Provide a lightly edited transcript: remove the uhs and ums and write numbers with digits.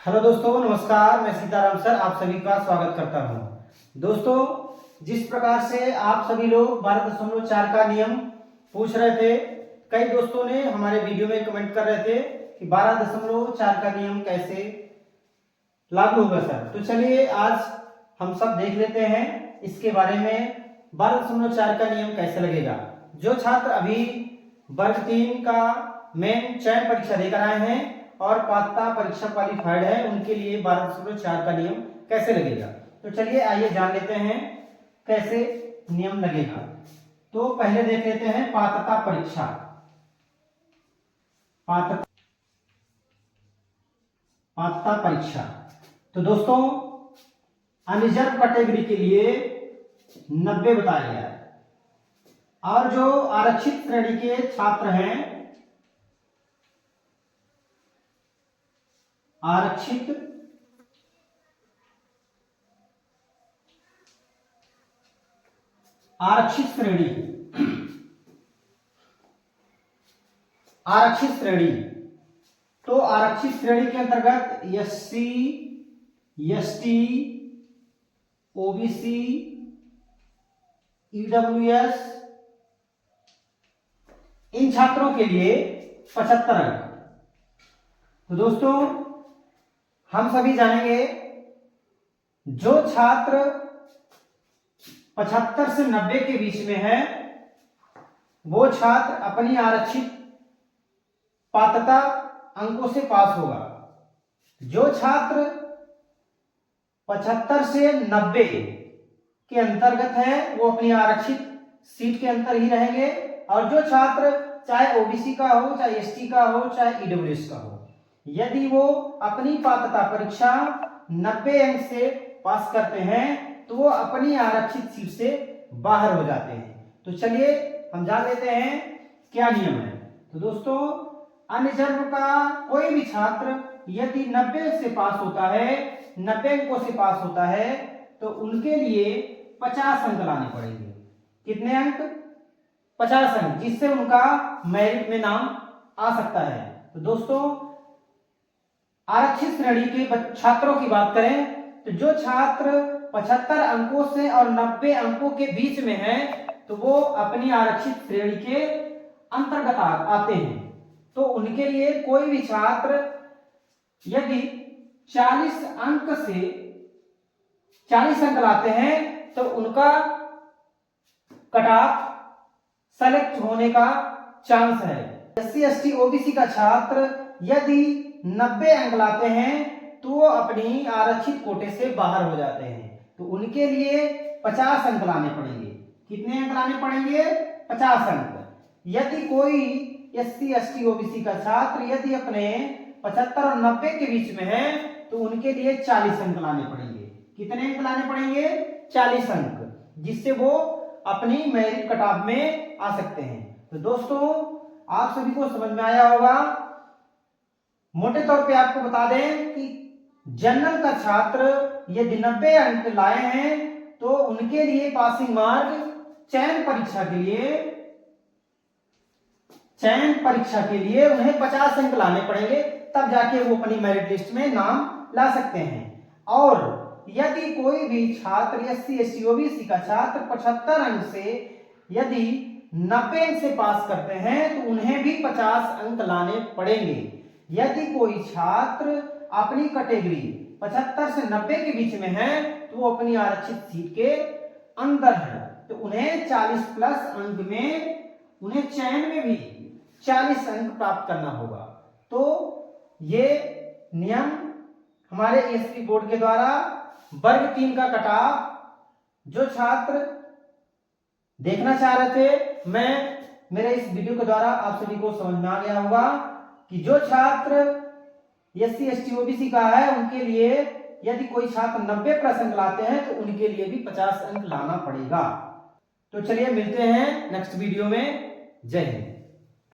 Hello दोस्तों, नमस्कार। मैं सीताराम सर आप सभी का स्वागत करता हूं। दोस्तों, जिस प्रकार से आप सभी लोग 12.4 का नियम पूछ रहे थे, कई दोस्तों ने हमारे वीडियो में कमेंट कर रहे थे कि 12.4 का नियम कैसे लागू होगा सर। तो चलिए आज हम सब देख लेते हैं इसके बारे में, 12.4 का नियम कैसे लगेगा। जो छात्र अभी वर्ग 3 का मेन चयन परीक्षा देकर आए हैं और पात्रता परीक्षा क्वालिफाइड है, उनके लिए 12.4 का नियम कैसे लगेगा। तो चलिए आइए जान लेते हैं कैसे नियम लगेगा। तो पहले देख लेते हैं पात्रता परीक्षा। पात्रता परीक्षा तो दोस्तों अनरिजर्व कैटेगरी के लिए 90 बताया गया है, और जो आरक्षित श्रेणी के छात्र हैं, आरक्षित श्रेणी तो आरक्षित श्रेणी के अंतर्गत एससी, एसटी, ओबीसी, ईडब्ल्यूएस, इन छात्रों के लिए 75 अंक। तो दोस्तों हम सभी जानेंगे, जो छात्र 75 से 90 के बीच में है वो छात्र अपनी आरक्षित पात्रता अंकों से पास होगा। जो छात्र 75 से 90 के अंतर्गत है वो अपनी आरक्षित सीट के अंदर ही रहेंगे, और जो छात्र चाहे ओबीसी का हो, चाहे एसटी का हो, चाहे ईडब्ल्यूएस का हो, यदि वो अपनी पात्रता परीक्षा 90 अंक से पास करते हैं तो वो अपनी आरक्षित सीट से बाहर हो जाते हैं। तो चलिए हम जान लेते हैं क्या नियम है। तो दोस्तों अनरिजर्व का कोई भी छात्र यदि 90 से पास होता है, 90 अंकों से पास होता है, तो उनके लिए 50 अंक लाने पड़ेंगे। कितने अंक? 50 अंक, जिससे उनका मेरिट में नाम आ सकता है। तो दोस्तों आरक्षित श्रेणी के छात्रों की बात करें तो जो छात्र 75 अंकों से और 90 अंकों के बीच में है तो वो अपनी आरक्षित श्रेणी के अंतर्गत आते हैं। तो उनके लिए कोई भी छात्र यदि 40 अंक लाते हैं तो उनका कट ऑफ सेलेक्ट होने का चांस है। एससी, एसटी, ओबीसी का छात्र यदि 90 अंक लाते हैं तो वो अपनी आरक्षित कोटे से बाहर हो जाते हैं। तो उनके लिए 50 अंक लाने पड़ेंगे। कितने अंक लाने पड़ेंगे? 50 अंक। यदि कोई एससी, एसटी, ओबीसी का छात्र यदि अपने 75 और 90 के बीच में है तो उनके लिए 40 अंक लाने पड़ेंगे। कितने अंक लाने पड़ेंगे? 40 अंक, जिससे वो अपनी मेरिट कट ऑफ में आ सकते हैं। तो दोस्तों आप सभी को समझ में आया होगा। मोटे तौर पे आपको बता दें कि जनरल का छात्र यदि 90 अंक लाए हैं तो उनके लिए पासिंग मार्क चयन परीक्षा के लिए उन्हें 50 अंक लाने पड़ेंगे, तब जाके वो अपनी मेरिट लिस्ट में नाम ला सकते हैं। और यदि कोई भी छात्र एससी, एसटी, ओबीसी का छात्र 75 अंक से यदि 90 अंक से पास करते हैं तो उन्हें भी 50 अंक लाने पड़ेंगे। यदि कोई छात्र अपनी कैटेगरी 75 से 90 के बीच में है तो वो अपनी आरक्षित सीट के अंदर है, तो उन्हें 40 प्लस अंक में उन्हें चयन में भी 40 अंक प्राप्त करना होगा। तो ये नियम हमारे एसपी बोर्ड के द्वारा वर्ग 3 का कट ऑफ जो छात्र देखना चाह रहे थे, मेरे इस वीडियो के द्वारा आप सभी को समझ में आ गया होगा कि जो छात्र एससी, एसटी, ओबीसी का है उनके लिए यदि कोई छात्र 90+ अंक लाते हैं तो उनके लिए भी 50 अंक लाना पड़ेगा। तो चलिए मिलते हैं नेक्स्ट वीडियो में। जय हिंद।